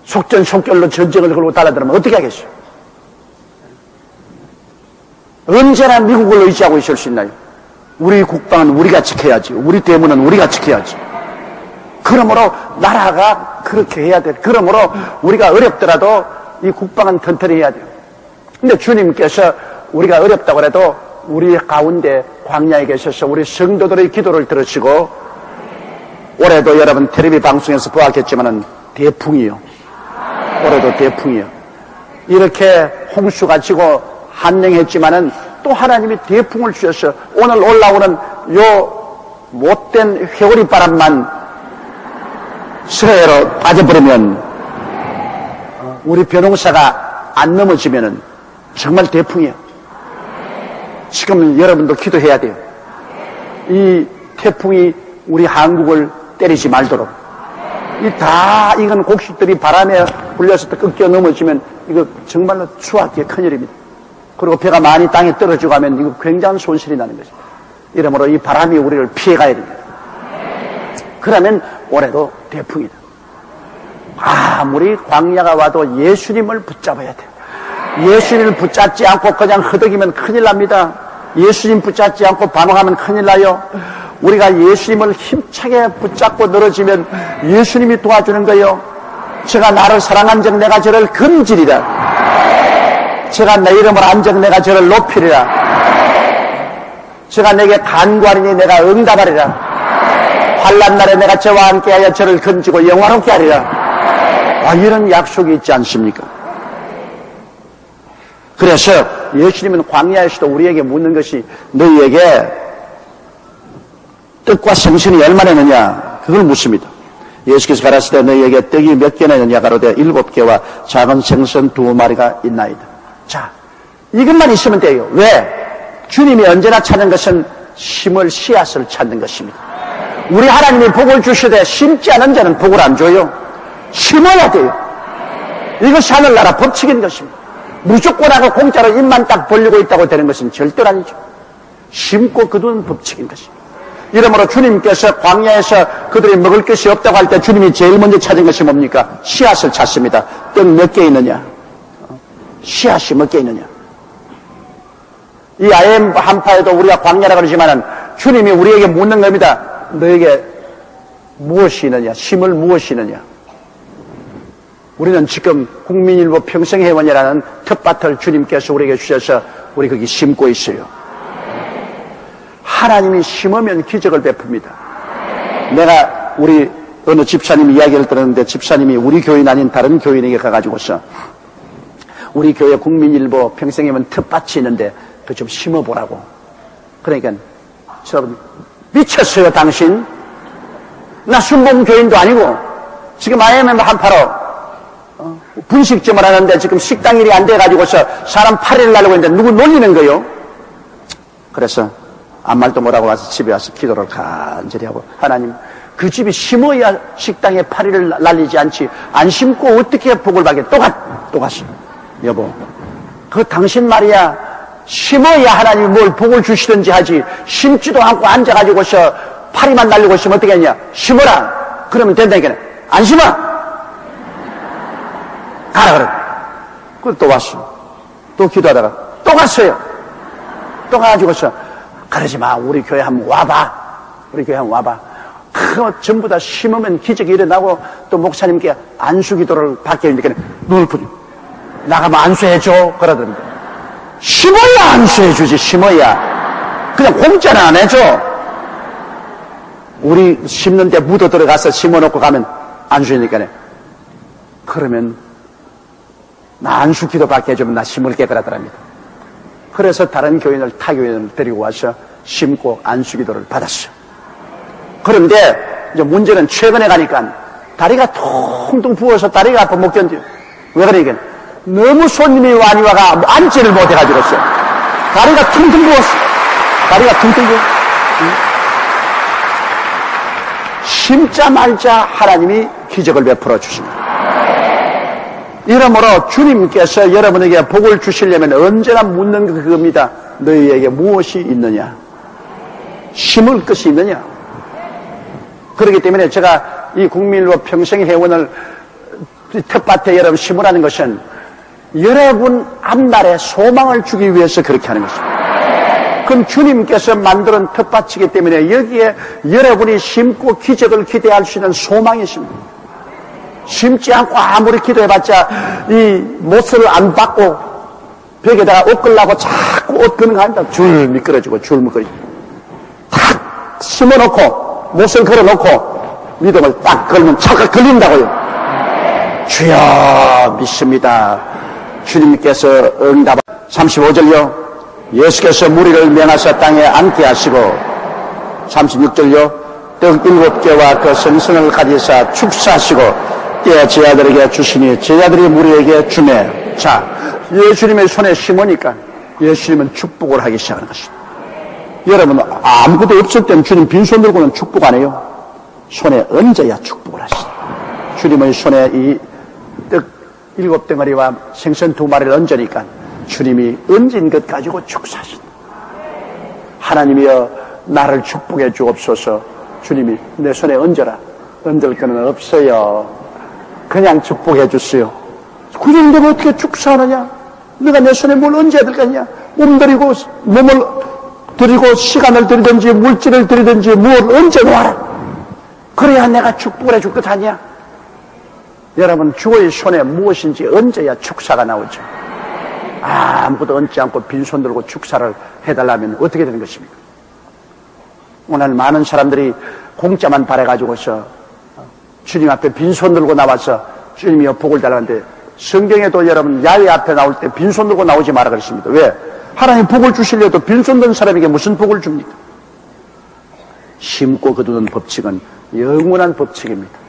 속전속결로 전쟁을 걸고 달아들면 어떻게 하겠어요? 언제나 미국을 의지하고 있을 수 있나요? 우리 국방은 우리가 지켜야지. 우리 대문은 우리가 지켜야지. 그러므로 나라가 그렇게 해야 돼. 그러므로 우리가 어렵더라도 이 국방은 튼튼히 해야 돼요. 근데 주님께서 우리가 어렵다고 해도 우리 가운데 광야에 계셔서 우리 성도들의 기도를 들으시고, 올해도 여러분 텔레비 방송에서 보았겠지만은 대풍이요. 올해도 대풍이요. 이렇게 홍수가 지고 한랭했지만은 또 하나님이 대풍을 주셔서 오늘 올라오는 요 못된 회오리 바람만 서해로 빠져버리면, 우리 벼농사가 안 넘어지면은 정말 대풍이에요. 지금 여러분도 기도해야 돼요. 이 태풍이 우리 한국을 때리지 말도록. 이건 곡식들이 바람에 불려서 꺾여 넘어지면 이거 정말로 추하기에 큰일입니다. 그리고 배가 많이 땅에 떨어지고 하면 이거 굉장한 손실이 나는 것입니다. 이러므로 이 바람이 우리를 피해가야 됩니다. 그러면 올해도 대풍이다. 아무리 광야가 와도 예수님을 붙잡아야 돼요. 예수님을 붙잡지 않고 그냥 허덕이면 큰일 납니다. 예수님 붙잡지 않고 방황하면 큰일 나요. 우리가 예수님을 힘차게 붙잡고 늘어지면 예수님이 도와주는 거예요. 제가 나를 사랑한 적 내가 저를 금지리라. 제가 내 이름을 안 적 내가 저를 높이리라. 제가 내게 간구하리니 내가 응답하리라. 환난 날에 내가 저와 함께하여 저를 건지고 영화롭게 하리라. 이런 약속이 있지 않습니까? 그래서 예수님은 광야에서도 우리에게 묻는 것이, 너희에게 떡과 생선이 얼마나 있느냐, 그걸 묻습니다. 예수께서 가라사대 너희에게 떡이 몇 개나 있느냐 가로되 7개와 작은 생선 2마리가 있나이다. 자, 이것만 있으면 돼요. 왜? 주님이 언제나 찾는 것은 심을 씨앗을 찾는 것입니다. 우리 하나님이 복을 주시되 심지 않은 자는 복을 안 줘요. 심어야 돼요. 이것이 하늘나라 법칙인 것입니다. 무조건하고 공짜로 입만 딱 벌리고 있다고 되는 것은 절대 아니죠. 심고 거두는 법칙인 것입니다. 이러므로 주님께서 광야에서 그들이 먹을 것이 없다고 할 때 주님이 제일 먼저 찾은 것이 뭡니까? 씨앗을 찾습니다. 떡 몇 개 있느냐? 씨앗이 몇 개 있느냐? 이 IM 한파에도 우리가 광야라 그러지만은 주님이 우리에게 묻는 겁니다. 너에게 무엇이 있느냐? 심을 무엇이 있느냐? 우리는 지금 국민일보 평생회원이라는 텃밭을 주님께서 우리에게 주셔서 우리 거기 심고 있어요. 하나님이 심으면 기적을 베풉니다. 내가 우리 어느 집사님 이야기를 들었는데 집사님이 우리 교인 아닌 다른 교인에게 가가지고서 우리 교회 국민일보 평생이면 텃밭이 있는데 그 좀 심어보라고. 그러니까 여러분 미쳤어요 당신? 나 순봉교인도 아니고 지금 IMM 한파로 분식점을 하는데 지금 식당 일이 안 돼가지고서 사람 8일 날리고 있는데 누구 놀리는 거요? 그래서 아무 말도 못하고 와서 집에 와서 기도를 간절히 하고 하나님 그 집이 심어야 식당에 8일을 날리지 않지 안 심고 어떻게 복을 받게 또 갔어. 여보 그 당신 말이야 심어야 하나님이 뭘 복을 주시든지 하지 심지도 않고 앉아가지고서 파리만 날리고 있으면 어떻게 하냐 심어라 그러면 된다니까 안 심어 가라 그래. 그래서 또 왔어. 또 기도하다가 또 갔어요. 또 가가지고서 그러지 마 우리 교회 한번 와봐. 우리 교회 한번 와봐. 그거 전부 다 심으면 기적이 일어나고 또 목사님께 안수기도를 받게 하니까 눈을 부지 나가면 안수해줘 그러던데 심어야 안수해주지 심어야 그냥 공짜는 안 해줘. 우리 심는데 묻어 들어가서 심어놓고 가면 안수해니까 그러면 나 안수기도 받게 해주면 나 심을게 그러더랍니다. 그래서 다른 교인을 타교인을 데리고 와서 심고 안수기도를 받았어. 그런데 이제 문제는 최근에 가니까 다리가 퉁퉁 부어서 다리가 아파 못 견뎌요. 왜 그러니까 너무 손님이 많이 와가 앉지를 못해가지고서 다리가 퉁퉁 부었어. 다리가 퉁퉁 부었어. 심자말자 하나님이 기적을 베풀어 주십니다. 이러므로 주님께서 여러분에게 복을 주시려면 언제나 묻는 게 그겁니다. 너희에게 무엇이 있느냐? 심을 것이 있느냐? 그렇기 때문에 제가 이 국민일보 평생회원을 텃밭에 여러분 심으라는 것은 여러분 앞날에 소망을 주기 위해서 그렇게 하는 것입니다. 그럼 주님께서 만드는 텃밭이기 때문에 여기에 여러분이 심고 기적을 기대할 수 있는 소망이 있습니다. 심지 않고 아무리 기도해봤자 이 못을 안 받고 벽에다가 옷 걸라고 자꾸 옷 거는 거 아닙니다. 줄 미끄러지고 줄 미끄러지고 탁 심어놓고 못을 걸어놓고 믿음을 딱 걸면 차가 걸린다고요. 주여 믿습니다. 주님께서 응답 35절요 예수께서 무리를 명하사 땅에 앉게 하시고 36절요 떡 7개와 그 생선을 가지사 축사하시고 때에 제자들에게 주시니 제자들이 무리에게 주매. 자, 예수님의 손에 심으니까 예수님은 축복을 하기 시작하는 것입니다. 여러분 아무것도 없을 때는 주님 빈손 들고는 축복 안 해요. 손에 얹어야 축복을 하시다. 주님의 손에 이 떡 7덩어리와 생선 2마리를 얹으니까 주님이 얹은 것 가지고 축사하신다. 하나님이여 나를 축복해 주옵소서. 주님이 내 손에 얹어라. 얹을 거는 없어요. 그냥 축복해 주세요. 그 정도면 어떻게 축사하느냐? 내가 내 손에 뭘 얹어야 될 거냐? 몸들이고 몸을 들이고 시간을 들이든지 물질을 들이든지 무엇을 얹어 놓아라. 그래야 내가 축복을 해줄 것 아니야? 여러분 주의 손에 무엇인지 얹어야 축사가 나오죠. 아무것도 얹지 않고 빈손 들고 축사를 해달라면 어떻게 되는 것입니까? 오늘 많은 사람들이 공짜만 바라가지고서 주님 앞에 빈손 들고 나와서 주님이여 복을 달라는데 성경에도 여러분 야외 앞에 나올 때 빈손 들고 나오지 마라 그랬습니다. 왜? 하나님 복을 주시려도 빈손 든 사람에게 무슨 복을 줍니까? 심고 거두는 법칙은 영원한 법칙입니다.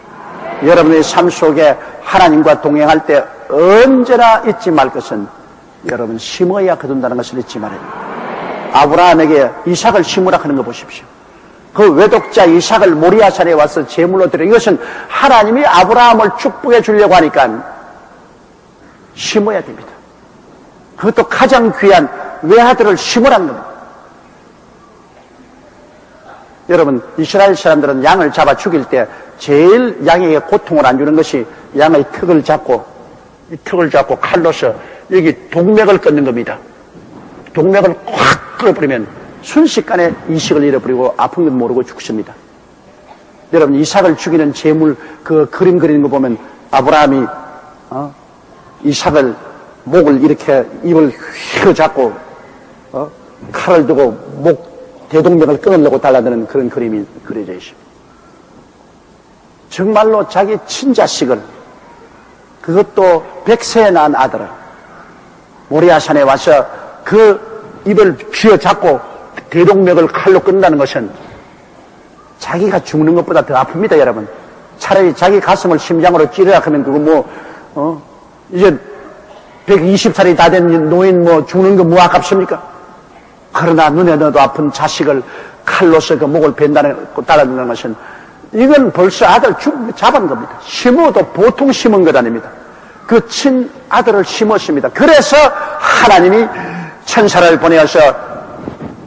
여러분의 삶 속에 하나님과 동행할 때 언제나 잊지 말 것은 여러분 심어야 거둔다는 것을 잊지 말아야 됩니다. 아브라함에게 이삭을 심으라 하는 거 보십시오. 그 외독자 이삭을 모리아산에 와서 제물로 드려. 이것은 하나님이 아브라함을 축복해 주려고 하니까 심어야 됩니다. 그것도 가장 귀한 외아들을 심으라는 겁니다. 여러분 이스라엘 사람들은 양을 잡아 죽일 때 제일 양에게 고통을 안 주는 것이 양의 턱을 잡고 이 턱을 잡고 칼로서 여기 동맥을 끊는 겁니다. 동맥을 확 끊어버리면 순식간에 이식을 잃어버리고 아픈 건 모르고 죽습니다. 여러분 이삭을 죽이는 제물 그 그림 그리는 거 보면 아브라함이 이삭을 목을 이렇게 입을 휘어잡고 칼을 두고 목 대동맥을 끊으려고 달라드는 그런 그림이 그려져 있습니다. 정말로 자기 친자식을, 그것도 100세에 낳은 아들을 모리아산에 와서 그 입을 쥐어잡고 대동맥을 칼로 끊는다는 것은 자기가 죽는 것보다 더 아픕니다, 여러분. 차라리 자기 가슴을 심장으로 찌르라 하면 그거 이제 120살이 다 된 노인 죽는 거 아깝습니까? 그러나 눈에 넣어도 아픈 자식을 칼로서 그 목을 따라드는 것은, 이건 벌써 아들 잡은 겁니다. 심어도 보통 심은 것 아닙니다. 그 친아들을 심었습니다. 그래서 하나님이 천사를 보내어서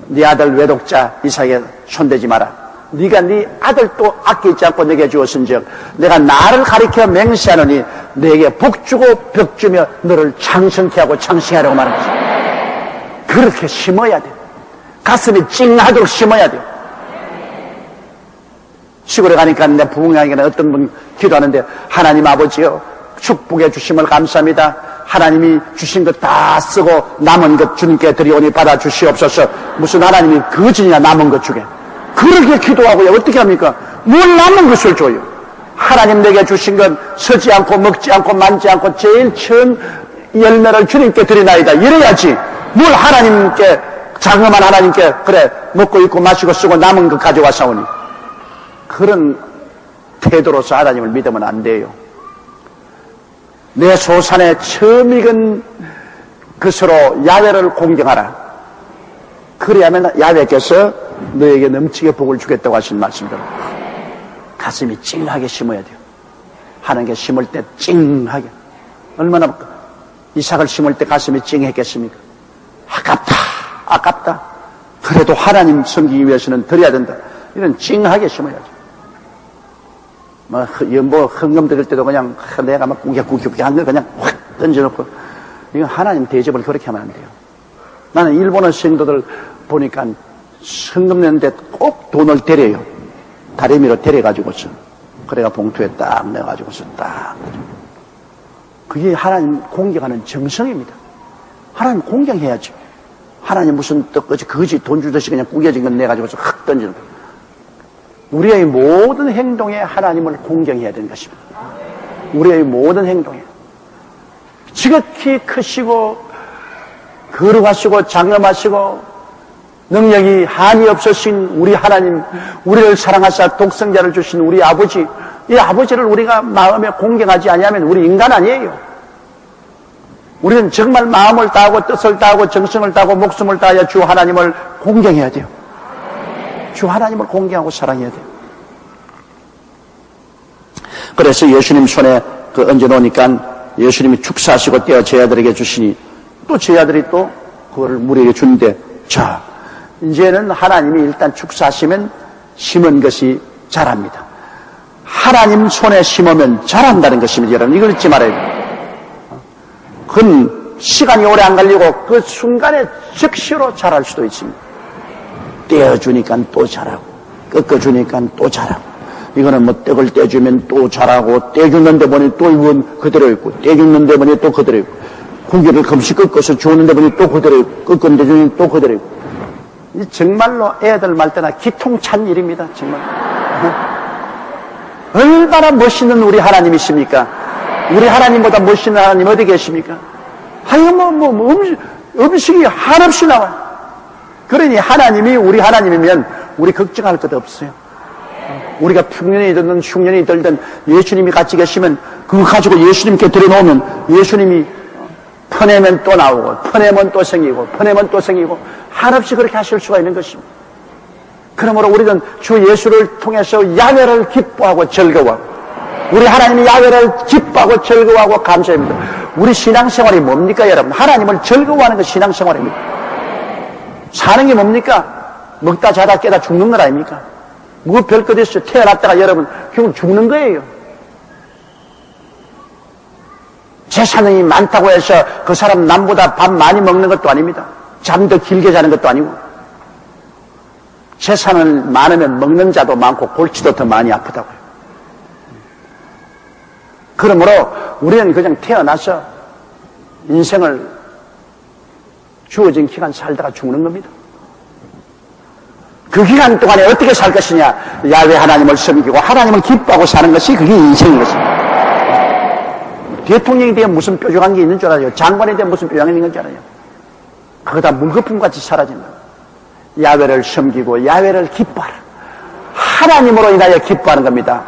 네 아들 외독자 이삭에게 손대지 마라. 네가 네 아들도 아끼지 않고 내게 주었은즉 내가 나를 가리켜 맹세하노니 내게 복 주고 벽 주며 너를 창성케 하고 창생하라고 말한 것입니다. 그렇게 심어야 돼요. 가슴이 찡하도록 심어야 돼요. 시골에 가니까 내 부흥회에는 어떤 분 기도하는데, 하나님 아버지여, 축복해 주심을 감사합니다. 하나님이 주신 것 다 쓰고 남은 것 주님께 드리오니 받아 주시옵소서. 무슨 하나님이 거지냐, 남은 것 주게. 그렇게 기도하고요. 어떻게 합니까? 뭘 남은 것을 줘요. 하나님 내게 주신 건 서지 않고 먹지 않고 만지 않고 제일 처음 열매를 주님께 드리나이다. 이래야지. 뭘 하나님께, 장엄한 하나님께 그래 먹고 입고 마시고 쓰고 남은 것 가져와사오니. 그런 태도로서 하나님을 믿으면 안 돼요. 내 소산에 처음 익은 것으로 야훼를 공경하라. 그래야만 야훼께서 너에게 넘치게 복을 주겠다고 하신 말씀대로 가슴이 찡하게 심어야 돼요. 하나님께 심을 때 찡하게. 얼마나 이삭을 심을 때 가슴이 찡했겠습니까? 아깝다. 그래도 하나님 섬기기 위해서는 드려야 된다. 이런 찡하게 심어야죠. 헌금 드릴 때도 그냥 내가 막 구겨 한 거 그냥 확 던져놓고, 이거 하나님 대접을 그렇게 하면 안 돼요. 나는 일본어 성도들 보니까 헌금 내는데 꼭 돈을 데려요. 다리미로 데려가지고서. 그래가 봉투에 딱 넣어가지고서 딱. 그게 하나님 공경하는 정성입니다. 하나님 공경해야죠. 하나님 무슨 떡거지 거지 돈 주듯이 그냥 구겨진 건 내가지고서 확 던지는 거예요. 우리의 모든 행동에 하나님을 공경해야 되는 것입니다. 우리의 모든 행동에. 지극히 크시고 거룩하시고 장엄하시고 능력이 한이 없으신 우리 하나님, 우리를 사랑하사 독생자를 주신 우리 아버지, 이 아버지를 우리가 마음에 공경하지 아니하면 우리 인간 아니에요. 우리는 정말 마음을 다하고 뜻을 다하고 정성을 다하고 목숨을 다하여 주 하나님을 공경해야 돼요. 주 하나님을 공경하고 사랑해야 돼요. 그래서 예수님 손에 얹어놓으니까 예수님이 축사하시고 떼어 제 아들에게 주시니, 또 제 아들이 또 그거를 우리에게 주는데, 자, 이제는 하나님이 일단 축사하시면 심은 것이 자랍니다. 하나님 손에 심으면 자란다는 것입니다. 여러분, 이걸 잊지 말아야 돼요. 그건 시간이 오래 안 걸리고 그 순간에 즉시로 자랄 수도 있습니다. 떼어주니까 또 자라고, 꺾어주니까 또 자라고. 이거는 떡을 떼주면 또 자라고, 떼주는데 보니 또 이건 그대로 있고, 떼주는데 보니 또 그대로 있고, 고기를 금씩 꺾어서 주는데 보니 또 그대로 있고, 꺾는데 보니 또 그대로 있고. 정말로 애들 말 때나 기통찬 일입니다, 정말. 얼마나 멋있는 우리 하나님이십니까? 우리 하나님보다 멋있는 하나님 어디 계십니까? 음식이 한없이 나와요. 그러니 하나님이 우리 하나님이면 우리 걱정할 것 없어요. 우리가 풍년이 흉년이 들든 예수님이 같이 계시면 그거 가지고 예수님께 들여놓으면 예수님이 퍼내면 또 나오고, 퍼내면 또 생기고, 퍼내면 또 생기고, 한없이 그렇게 하실 수가 있는 것입니다. 그러므로 우리는 주 예수를 통해서 야훼를 기뻐하고 즐거워하고, 우리 하나님이 야훼를 기뻐하고 즐거워하고 감사합니다. 우리 신앙생활이 뭡니까, 여러분? 하나님을 즐거워하는 것이 신앙생활입니다. 사는 게 뭡니까? 먹다 자다 깨다 죽는 것 아닙니까? 뭐 별 것 있어요. 태어났다가 여러분 결국 죽는 거예요. 재산이 많다고 해서 그 사람 남보다 밥 많이 먹는 것도 아닙니다. 잠 더 길게 자는 것도 아니고. 재산을 많으면 먹는 자도 많고 골치도 더 많이 아프다고요. 그러므로 우리는 그냥 태어나서 인생을 주어진 기간 살다가 죽는 겁니다. 그 기간 동안에 어떻게 살 것이냐? 야훼 하나님을 섬기고 하나님을 기뻐하고 사는 것이 그게 인생인 것입니다. 대통령에 대해 무슨 뾰족한 게 있는 줄 알아요? 장관에 대해 무슨 뾰족한 게 있는 줄 알아요? 그거 다 물거품같이 사라진다. 야훼를 섬기고 야훼를 기뻐하라. 하나님으로 인하여 기뻐하는 겁니다.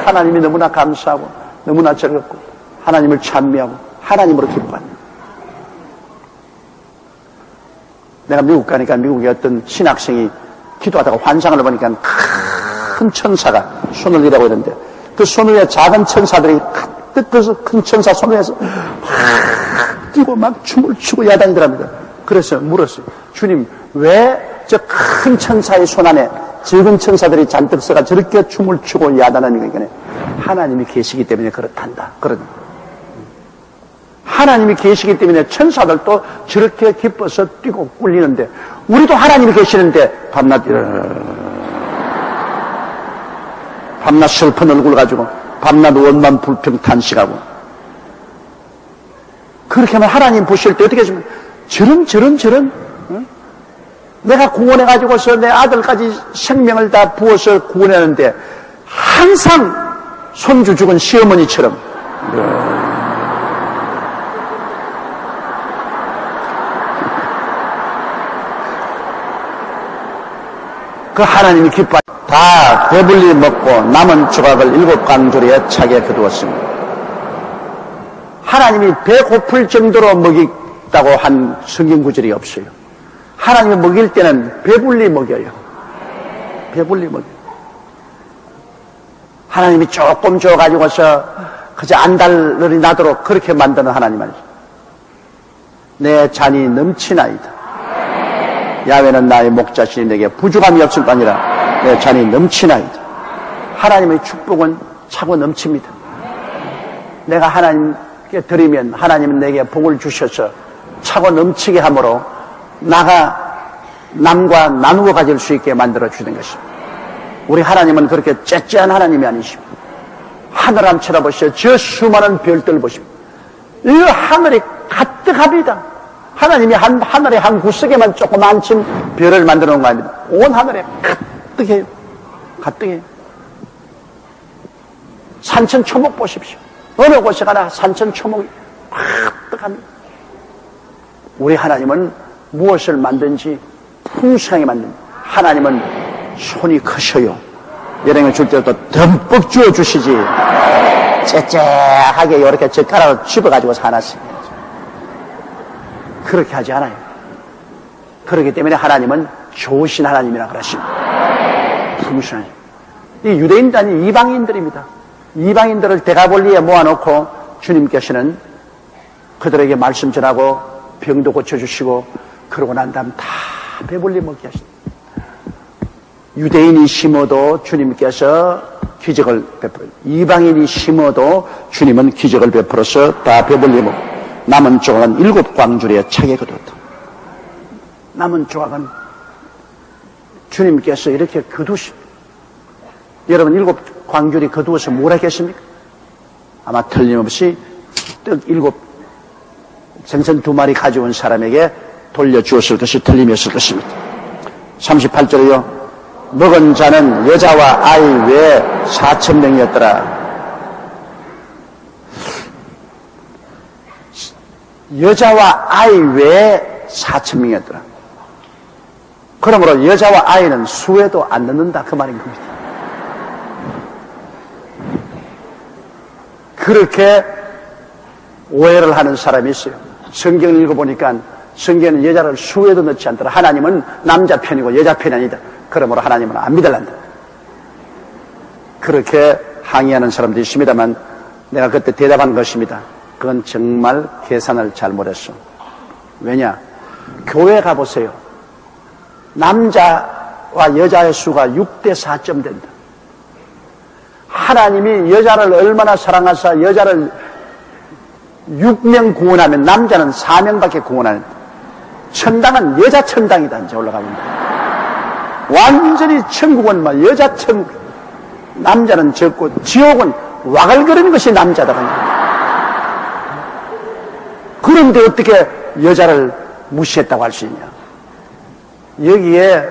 하나님이 너무나 감사하고 너무나 즐겁고 하나님을 찬미하고 하나님으로 기뻐합니다. 내가 미국 가니까 미국의 어떤 신학생이 기도하다가 환상을 보니까 큰 천사가 손을 이라고 있는데 그 손 위에 작은 천사들이 가득 큰 천사 손 위에서 막 뛰고 막 춤을 추고 야단이더랍니다. 그래서 물었어요. 주님, 왜 저 큰 천사의 손 안에 적은 천사들이 잔뜩 서가 저렇게 춤을 추고 야단하는 거니까 하나님이 계시기 때문에 그렇단다. 그런. 하나님이 계시기 때문에 천사들도 저렇게 기뻐서 뛰고 꿀리는데 우리도 하나님이 계시는데 밤낮 슬픈 얼굴 가지고 밤낮 원만 불평 탄식하고 그렇게 하면 하나님 보실 때 어떻게 하시면 저런 응? 내가 구원해가지고서 내 아들까지 생명을 다 부어서 구원하는데 항상 손주 죽은 시어머니처럼 그 하나님이 기뻐 다 배불리 먹고 남은 조각을 7 광주리에 차게 거두었습니다. 하나님이 배고플 정도로 먹이다고 한 성경 구절이 없어요. 하나님이 먹일 때는 배불리 먹여요. 배불리 먹여요. 하나님이 조금 줘가지고서 그저 안달이 나도록 그렇게 만드는 하나님 아니죠. 내 잔이 넘치나이다. 야훼는 나의 목자시니 내게 부족함이 없을 뿐 아니라 내 잔이 넘치나이다. 하나님의 축복은 차고 넘칩니다. 내가 하나님께 드리면 하나님은 내게 복을 주셔서 차고 넘치게 함으로 나가 남과 나누어 가질 수 있게 만들어 주는 것입니다. 우리 하나님은 그렇게 째째한 하나님이 아니십니다. 하늘 한번 쳐다보시오. 저 수많은 별들 보십시오. 이 하늘이 가득합니다. 하나님이 하늘의 한 구석에만 조그만 친 별을 만들어 놓은 거 아닙니다. 온 하늘에 가득해요. 가득해요. 산천초목 보십시오. 어느 곳에 가나 산천초목이 가득합니다. 우리 하나님은 무엇을 만든지 풍성하게 만듭니다. 하나님은 손이 크셔요. 여러분이 줄 때도 듬뿍 주어주시지. 째째하게 이렇게 젓가락을 집어가지고 사놨습니다. 그렇게 하지 않아요. 그렇기 때문에 하나님은 좋으신 하나님이라 그러십니다. 풍성하죠. 이 유대인도 아닌 이방인들입니다. 이방인들을 대가볼리에 모아놓고 주님께서는 그들에게 말씀 전하고 병도 고쳐주시고 그러고 난 다음 다 배불리 먹게 하십니다. 유대인이 심어도 주님께서 기적을 베풀어요. 이방인이 심어도 주님은 기적을 베풀어서 다 배불리 먹고 남은 조각은 7 광주리에 차게 거두었다. 남은 조각은 주님께서 이렇게 거두십니다. 여러분 7 광주리 거두어서 뭘 하겠습니까? 아마 틀림없이 떡 7 생선 2마리 가져온 사람에게 돌려주었을 것이 틀림이었을 것입니다. 38절에요. 먹은 자는 여자와 아이 외에 4,000명이었더라. 여자와 아이 외에 4,000명이었더라. 그러므로 여자와 아이는 수에도 안 넣는다 그 말인 겁니다. 그렇게 오해를 하는 사람이 있어요. 성경을 읽어보니까 성경은 여자를 수에도 넣지 않더라. 하나님은 남자 편이고 여자 편이 아니다. 그러므로 하나님은 안 믿을란다. 그렇게 항의하는 사람도 있습니다만 내가 그때 대답한 것입니다. 그건 정말 계산을 잘못했어. 왜냐? 교회 가보세요. 남자와 여자의 수가 6대 4점 된다. 하나님이 여자를 얼마나 사랑하사 여자를 6명 구원하면 남자는 4명밖에 구원하는 천당은 여자 천당이다. 이제 올라가면 완전히 천국은 막 여자 천국, 남자는 적고 지옥은 와글거리는 것이 남자다. 그런데 어떻게 여자를 무시했다고 할 수 있냐? 여기에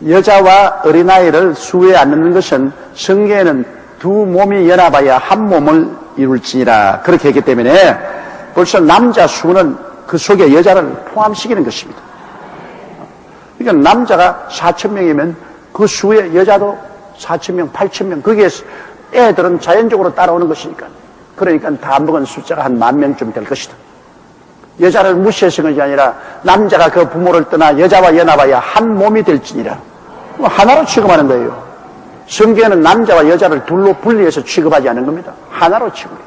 여자와 어린아이를 수에 안 넣는 것은 성경에는 두 몸이 연합하여 한 몸을 이룰지니라 그렇게 했기 때문에 벌써 남자 수는 그 속에 여자를 포함시키는 것입니다. 그러니까 남자가 4,000명이면 그 수에 여자도 4,000명, 8,000명 거기에 애들은 자연적으로 따라오는 것이니까 그러니까 다 먹은 숫자가 한 10,000명쯤 될 것이다. 여자를 무시해서 것이 아니라 남자가 그 부모를 떠나 여자와 연합하여 한 몸이 될지니라 하나로 취급하는 거예요. 성경에는 남자와 여자를 둘로 분리해서 취급하지 않은 겁니다. 하나로 취급해요.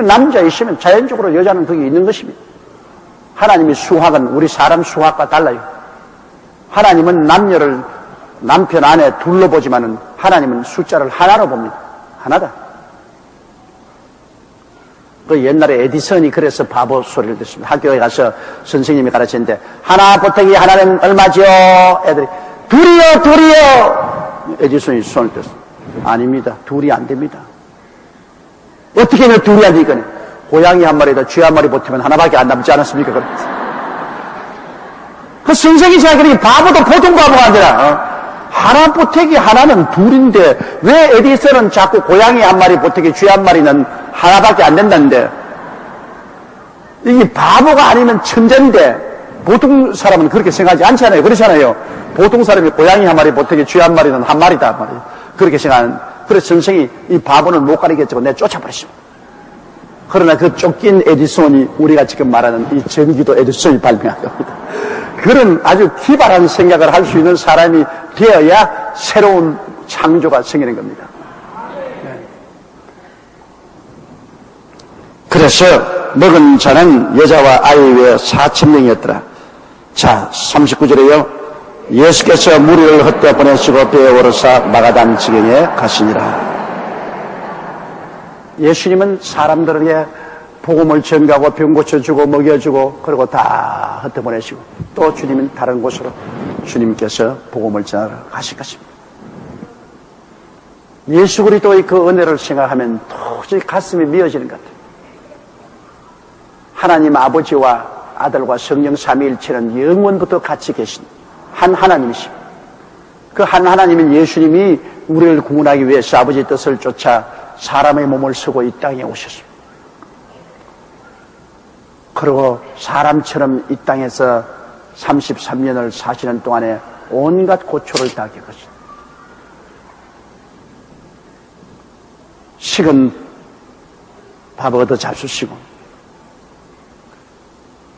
남자 있으면 자연적으로 여자는 거기 있는 것입니다. 하나님의 수학은 우리 사람 수학과 달라요. 하나님은 남녀를 남편 아내 둘로 보지만은 하나님은 숫자를 하나로 봅니다. 하나다. 그 옛날에 에디슨이 그래서 바보 소리를 듣습니다. 학교에 가서 선생님이 가르치는데 하나 보태기 하나는 얼마죠? 애들이 둘이요. 에디슨이 손을 떴어. 아닙니다. 둘이 안 됩니다. 어떻게 하면 둘이 안 되니까 고양이 한 마리에다 쥐 한 마리 보태면 하나밖에 안 남지 않았습니까? 그 선생이 생각하니 바보도 보통 바보가 아니라 하나 보태기 하나는 둘인데 왜 에디슨은 자꾸 고양이 한 마리 보태기 쥐 한 마리는 하나밖에 안 된다는데 이게 바보가 아니면 천재인데 보통 사람은 그렇게 생각하지 않잖아요. 그렇잖아요. 보통 사람이 고양이 한 마리 보태기 쥐 한 마리는 한 마리다 말이에요. 그렇게 생각하는. 그래서 선생이 이 바보는 못 가리겠다고 내가 쫓아버렸습니다. 그러나 그 쫓긴 에디슨이 우리가 지금 말하는 이 전기도 에디슨이 발명한 겁니다. 그런 아주 기발한 생각을 할 수 있는 사람이 되어야 새로운 창조가 생기는 겁니다. 그래서 먹은 자는 여자와 아이 외에 4,000명이었더라. 자, 39절에요. 예수께서 무리를 헛되어 보내시고 배에 오르사 마가단 지경에 가시니라. 예수님은 사람들에게 복음을 전가하고 병 고쳐주고 먹여주고 그리고 다 헛되어 보내시고 또 주님은 다른 곳으로 주님께서 복음을 전하러 가실 것입니다. 예수 그리스도의 그 은혜를 생각하면 도저히 가슴이 미어지는 것 같아요. 하나님 아버지와 아들과 성령 삼위일체는 영원부터 같이 계신 한 하나님이십니다. 그 한 하나님인 예수님이 우리를 구원하기 위해서 아버지의 뜻을 쫓아 사람의 몸을 쓰고 이 땅에 오셨습니다. 그리고 사람처럼 이 땅에서 33년을 사시는 동안에 온갖 고초를 다 겪었습니다. 식은 밥 얻어 잡수시고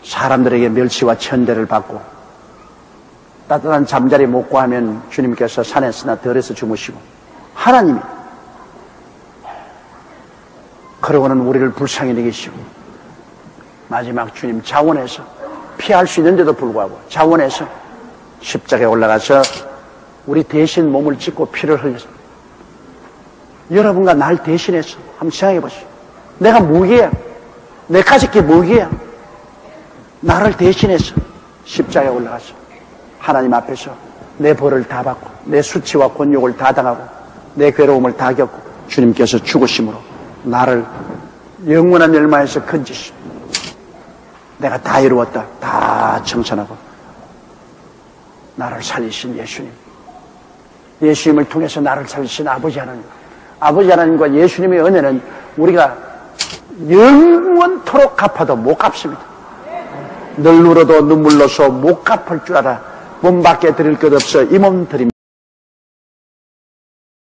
사람들에게 멸시와 천대를 받고 따뜻한 잠자리 못 구하면 주님께서 산에서나 들에서 주무시고 하나님이 그러고는 우리를 불쌍히 여기시고 마지막 주님 자원해서 피할 수 있는데도 불구하고 자원해서 십자가에 올라가서 우리 대신 몸을 찢고 피를 흘렸습니다. 여러분과 날 대신해서 한번 생각해 보시오. 내가 무기야. 내 가족이 무기야. 나를 대신해서 십자가에 올라가서 하나님 앞에서 내 벌을 다 받고 내 수치와 곤욕을 다 당하고 내 괴로움을 다 겪고 주님께서 죽으심으로 나를 영원한 멸망에서 건지시고 내가 다 이루었다. 다 청산하고 나를 살리신 예수님. 예수님을 통해서 나를 살리신 아버지 하나님. 아버지 하나님과 예수님의 은혜는 우리가 영원토록 갚아도 못 갚습니다. 늘 울어도 눈물로서 못 갚을 줄 알아. 몸 밖에 드릴 것 없어 이 몸 드립니다.